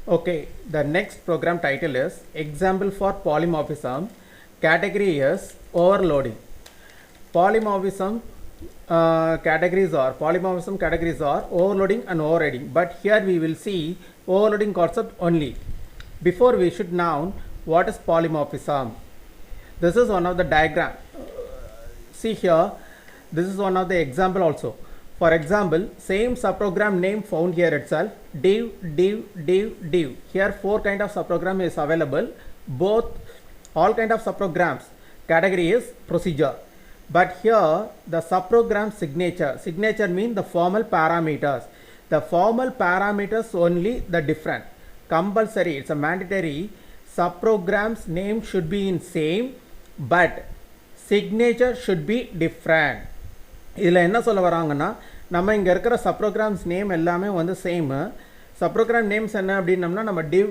Okay, the next program title is Example for Polymorphism. Category is Overloading. Polymorphism categories are overloading and overriding. But here we will see overloading concept only. Before we should know what is polymorphism. This is one of the diagram. See here, this is one of the example also. For example, same subprogram name found here itself, div. Here 4 kind of subprogram is available. All kind of subprograms. Category is procedure. But here the subprogram signature. Signature means the formal parameters. The formal parameters only the different. Compulsory, it's a mandatory. Subprograms name should be in same, but signature should be different. இதில் என்ன சொல்ல வராங்கன்னா, நம்ம இங்கே இருக்கிற சப்ரோக்ராம்ஸ் name எல்லாமே வந்து சேமு. சப்ரோக்ராம் names என்ன அப்படின்னம்னா நம்ம டிவ்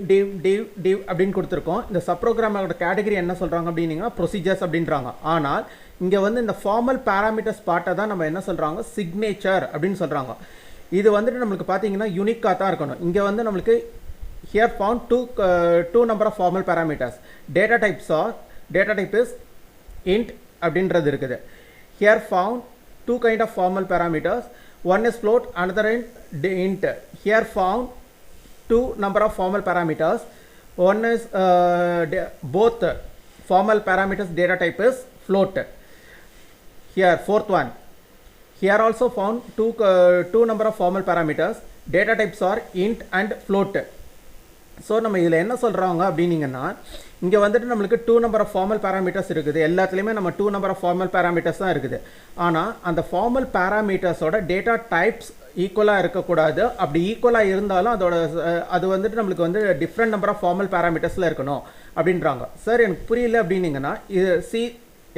அப்படின்னு கொடுத்துருக்கோம். இந்த சப்ரோக்ராமோட கேட்டகரி என்ன சொல்கிறாங்க அப்படின்னீங்கன்னா ப்ரொசீஜர்ஸ் அப்படின்றாங்க. ஆனால் இங்கே வந்து இந்த ஃபார்மல் பேராமீட்டர்ஸ் பார்ட்டை தான் நம்ம என்ன சொல்கிறாங்க, சிக்னேச்சர் அப்படின்னு சொல்கிறாங்க. இது வந்துட்டு நம்மளுக்கு பார்த்தீங்கன்னா யூனிக்காக தான் இருக்கணும். இங்கே வந்து நம்மளுக்கு here found two number of formal parameters. Data type is int அப்படின்றது இருக்குது. Here found two kind of formal parameters, one is float, another int. Here found two number of formal parameters, one is both formal parameters data type is float. Here fourth one, here also found two number of formal parameters, data types are int and float. So நம்ம இதில் என்ன சொல்கிறாங்க அப்படின்னீங்கன்னா, இங்கே வந்துட்டு நம்மளுக்கு 2 number of formal parameters இருக்குது. எல்லாத்துலேயுமே நம்ம 2 நம்பர் ஆஃப் ஃபார்மல் பேராமீட்டர்ஸ் தான் இருக்குது. ஆனால் அந்த ஃபார்மல் பேராமீட்டர்ஸோட டேட்டா டைப்ஸ் ஈக்குவலாக இருக்கக்கூடாது. அப்படி ஈக்குவலாக இருந்தாலும் அது வந்துட்டு நம்மளுக்கு வந்து டிஃப்ரெண்ட் நம்பர் ஆஃப் ஃபார்மல் பேராமீட்டர்ஸில் இருக்கணும் அப்படின்றாங்க. சார் எனக்கு புரியல அப்படின்னீங்கன்னா, இது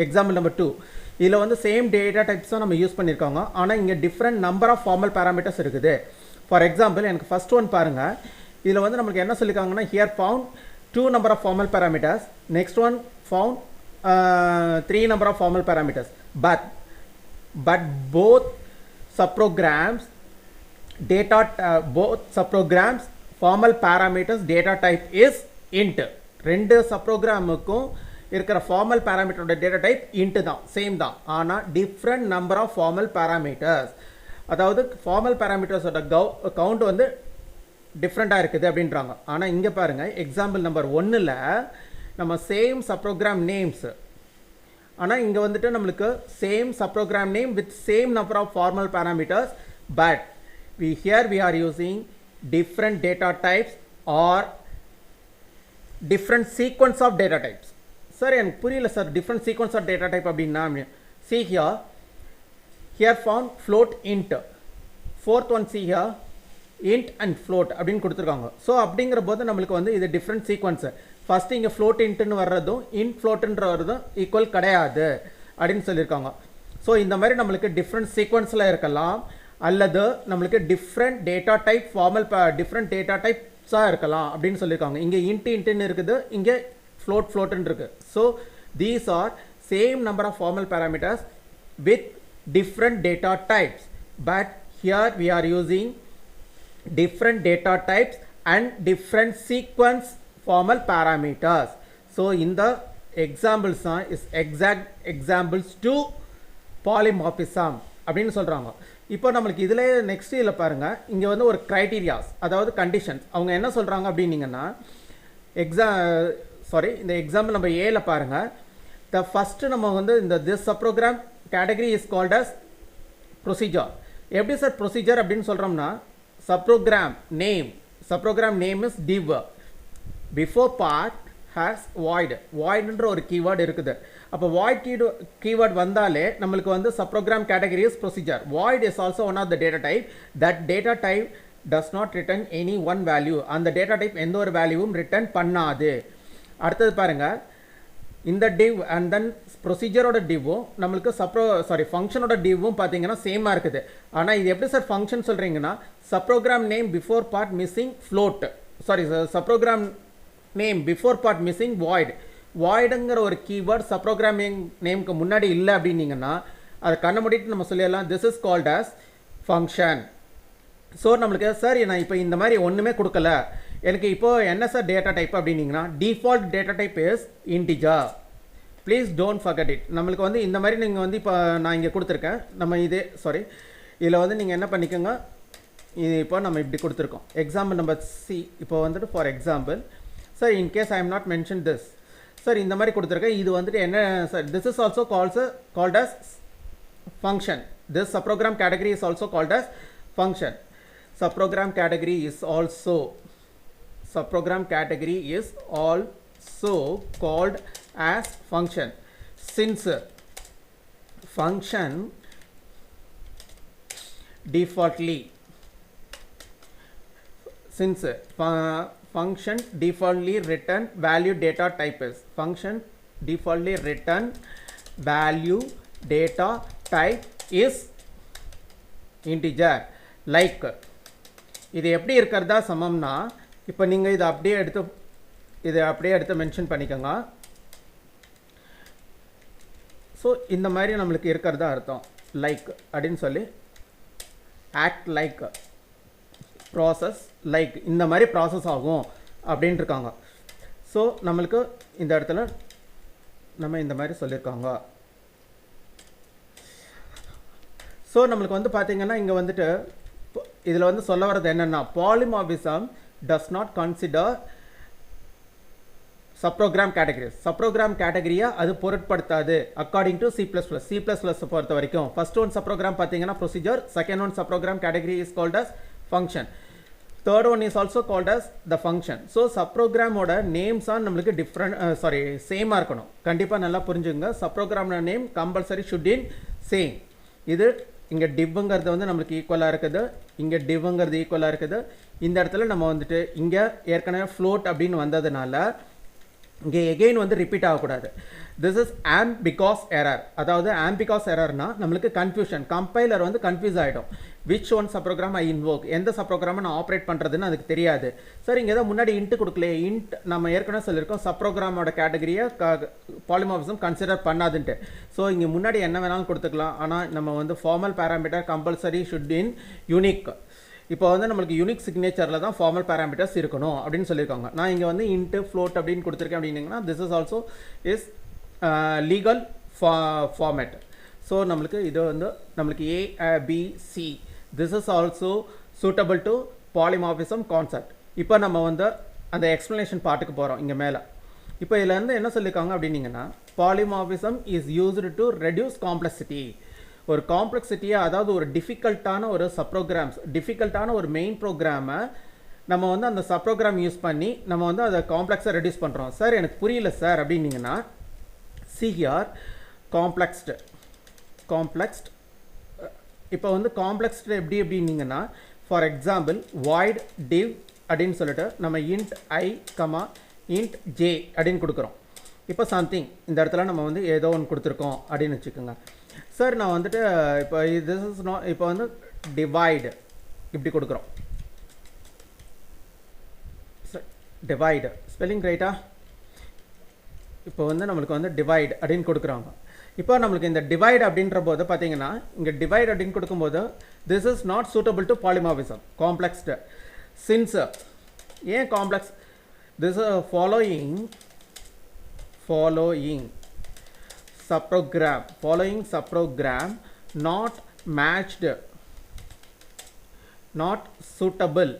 எக்ஸாம்பிள் நம்பர் 2 இதில் வந்து சேம் டேட்டா டைப்ஸ் தான் நம்ம யூஸ் பண்ணியிருக்காங்க. ஆனால் இங்கே different number of formal parameters இருக்குது. ஃபார் எக்ஸாம்பிள் எனக்கு ஃபர்ஸ்ட் ஒன் பாருங்கள். இதில் வந்து நமக்கு என்ன சொல்லியிருக்காங்கன்னா, here found 2 number of formal parameters, next one found 3 number of formal parameters. But both subprograms formal parameters data type is int. ரெண்டு சப்ரோக்ராமுக்கும் இருக்கிற ஃபார்மல் பேராமீட்டரோட டேட்டா டைப் இன்ட் தான், சேம் தான். ஆனால் different number of formal parameters, அதாவது formal பேராமீட்டர்ஸோட count வந்து டிஃப்ரெண்ட்டாக இருக்குது அப்படின்றாங்க. ஆனால் இங்கே பாருங்கள், எக்ஸாம்பிள் நம்பர் 1ல் நம்ம சேம் சப்ரோக்ராம் நேம்ஸ், ஆனால் இங்கே வந்துட்டு நம்மளுக்கு same subprogram name with same number of formal parameters, but we are using different data types or different sequence of data types. Sir எனக்கு புரியல sir, different sequence of data type அப்படின்னா. see here found float int, fourth one see here int and float அப்படின்னு கொடுத்துருக்காங்க. So அப்படிங்கிற போது நம்மளுக்கு வந்து இது டிஃப்ரெண்ட் சீக்வன்ஸு. ஃபஸ்ட்டு இங்கே ஃப்ளோட் இன்ட்டுன்னு வர்றதும் இன்ட் ஃப்ளோட்டுன்ற வர்றதும் ஈக்குவல் கிடையாது அப்படின்னு சொல்லியிருக்காங்க. ஸோ இந்த மாதிரி நம்மளுக்கு டிஃப்ரெண்ட் சீக்வன்ஸில் இருக்கலாம், அல்லது நம்மளுக்கு different data type different data டைப்ஸாக இருக்கலாம் அப்படின்னு சொல்லியிருக்காங்க. இங்கே இன்ட்டுன்னு இருக்குது, இங்கே ஃப்ளோட்டுன்னு இருக்குது. So these are same number of formal parameters with different data types, but here we are using different data types and different sequence formal parameters. So in the examples is exact examples to polymorphism அப்படின்னு சொல்கிறாங்க. இப்போ நம்மளுக்கு இதில் next இதில் பாருங்கள், இங்கே வந்து ஒரு க்ரைட்டீரியாஸ், அதாவது கண்டிஷன்ஸ். அவங்க என்ன சொல்கிறாங்க அப்படின்னீங்கன்னா, இந்த எக்ஸாம்பிள் நம்ம ஏல பாருங்கள். ஃபஸ்ட்டு நம்ம வந்து this subprogram category is called as procedure. எப்படி சார் ப்ரொசீஜர் அப்படின்னு சொல்கிறோம்னா, subprogram name is div, before part has voidன்ற ஒரு keyword இருக்குது. அப்போ void keyword வந்தாலே நம்மளுக்கு வந்து subprogram category is procedure. Void is also one of the data type. That data type does not return any one value. அந்த data type எந்த ஒரு வேல்யூவும் ரிட்டர்ன் பண்ணாது. அடுத்தது பாருங்க, இந்த div and then ப்ரொசீஜரோட டிவ்வும் நம்மளுக்கு ஃபங்க்ஷனோட டிவ்வும் பார்த்தீங்கன்னா சேமாக இருக்குது. ஆனால் இது எப்படி சார் ஃபங்க்ஷன் சொல்கிறீங்கன்னா, subprogram name before part missing float, subprogram name before part missing வாய்டுங்கிற ஒரு கீவேர்ட் சப்ரோக்ராம் நேமுக்கு முன்னாடி இல்லை அப்படின்னீங்கன்னா அதை கண்ண மூடிட்டு நம்ம சொல்லிடலாம், this is called as function. So நம்மளுக்கு சார் நான் இப்போ இந்த மாதிரி ஒன்றுமே கொடுக்கல, எனக்கு இப்போ என்ன சார் டேட்டா டைப் அப்படின்னீங்கன்னா default data type is integer. Please don't forget it. நம்மளுக்கு வந்து இந்த மாதிரி நீங்கள் வந்து இப்போ நான் இங்கே கொடுத்துருக்கேன். நம்ம இதே இதில் வந்து நீங்கள் என்ன பண்ணிக்கோங்க, இது இப்போ நம்ம இப்படி கொடுத்துருக்கோம். Example number C. இப்போ வந்துட்டு for example sir in case I am not mention this sir இந்த மாதிரி கொடுத்துருக்கேன். இது வந்துட்டு என்ன சார், this is also called as function. This subprogram category is also called as function. Subprogram category is also called as function. Since function defaultly written value data type is function defaultly written value data type is integer. Like இது எப்படி இருக்கிறதா சமம்னா, இப்போ நீங்கள் இதை அப்படியே எடுத்து mention பண்ணிக்கோங்க. So இந்த மாதிரி நம்மளுக்கு இருக்கிறதா அர்த்தம். லைக் அப்படின்னு சொல்லி ஆக்ட் லைக் ப்ராசஸ், லைக் இந்த மாதிரி ப்ராசஸ் ஆகும் அப்படின்ட்டு இருக்காங்க. ஸோ நம்மளுக்கு இந்த இடத்துல நம்ம இந்த மாதிரி சொல்லியிருக்காங்க. ஸோ நம்மளுக்கு வந்து பார்த்தீங்கன்னா இங்கே வந்துட்டு இதில் வந்து சொல்ல வர்றது என்னென்னா, polymorphism does not consider subprogram categories. Subprogram கேட்டகரியை அது பொருட்படுத்தாது அக்கார்டிங் டு C++. C++ பொறுத்த வரைக்கும் ஃபர்ஸ்ட் ஒன் சப்ரோக்ராம் பார்த்தீங்கன்னா procedure, second one subprogram category is called as function, third one is also called as the function. So சப்ரோக்ராமோட names ஆன் நம்மளுக்கு சேமாக இருக்கணும். கண்டிப்பாக நல்லா புரிஞ்சுங்க. சப்ரோக்ராமோட name compulsory should in same. இது இங்கே டிவ்ங்கிறது வந்து நம்மளுக்கு ஈக்குவலாக இருக்குது, இங்கே டிவ்ங்கிறது ஈக்குவலாக இருக்குது. இந்த இடத்துல நம்ம வந்துட்டு இங்கே ஏற்கனவே ஃப்ளோட் அப்படின்னு வந்ததுனால இங்கே எகெயின் வந்து ரிப்பீட் ஆகக்கூடாது. This is ambiguous error. அதாவது ambiguous errorனா நம்மளுக்கு கன்ஃபியூஷன், கம்பைலர் வந்து கன்ஃபியூஸ் ஆகிடும். விச் ஒன் சப்ரோக்ராம் ஐ இன்வோக், எந்த சப்ரோக்ராமை நான் ஆப்ரேட் பண்ணுறதுன்னு அதுக்கு தெரியாது. சார் இங்கே தான் முன்னாடி இன்ட்டு கொடுக்கல, இன்ட் நம்ம ஏற்கனவே சொல்லியிருக்கோம் சப்ரோக்ராமோட கேட்டகரியை பாலிமார்பிசம் கன்சிடர் பண்ணாதுன்ட்டு. ஸோ இங்கே முன்னாடி என்ன வேணாலும் கொடுத்துக்கலாம். ஆனால் நம்ம வந்து formal parameter compulsory should in unique. இப்போ வந்து நம்மளுக்கு யூனிக் சிக்னேச்சரில் தான் ஃபார்மல் பேராமீட்டர்ஸ் இருக்கணும் அப்படின்னு சொல்லியிருக்காங்க. நான் இங்கே வந்து இன்ட்டு ஃப்ளோட் அப்படின்னு கொடுத்துருக்கேன் அப்படின்னீங்கன்னா this is also is legal format. So நம்மளுக்கு இது வந்து நம்மளுக்கு ABC, this is also suitable to polymorphism concept. இப்போ நம்ம வந்து அந்த எக்ஸ்ப்ளனேஷன் பார்ட்டுக்கு போகிறோம். இங்கே மேலே இப்போ இதில் வந்து என்ன சொல்லியிருக்காங்க அப்படின்னீங்கன்னா, polymorphism is used to reduce complexity. ஒரு காம்ப்ளெக்சிட்டியை, அதாவது ஒரு டிஃபிகல்ட்டான ஒரு சப்ரோக்ராம்ஸ், டிஃபிகல்ட்டான ஒரு மெயின் ப்ரோக்ராமை நம்ம வந்து அந்த சப்ரோக்ராம் யூஸ் பண்ணி நம்ம வந்து அதை காம்ப்ளெக்ஸை ரெடியூஸ் பண்ணுறோம். சார் எனக்கு புரியல சார் அப்படின்னீங்கன்னா, see here complexed. இப்போ வந்து காம்ப்ளெக்ஸ்ட் எப்படின்னீங்கன்னா, ஃபார் எக்ஸாம்பிள் void div அப்படின்னு சொல்லிட்டு நம்ம int I, int j அப்படின்னு கொடுக்குறோம். இப்போ சம்திங் இந்த இடத்துல நம்ம வந்து ஏதோ ஒன்று கொடுத்துருக்கோம் அப்படின்னு வச்சுக்கோங்க. சார் நான் வந்துட்டு இப்போ திஸ் இஸ் நாட், இப்போ வந்து டிவைடு இப்படி கொடுக்குறோம். டிவைடு ஸ்பெல்லிங் ரைட்டா? இப்போ வந்து நம்மளுக்கு வந்து டிவைட் அப்படின்னு கொடுக்குறாங்க. இப்போ நம்மளுக்கு இந்த டிவைட் அப்படின்ற போது பார்த்தீங்கன்னா, இங்கே டிவைட் அப்படின்னு கொடுக்கும்போது this is not suitable to polymorphism complexed. Since ஏன் complex, this following subprogram not matched, not suitable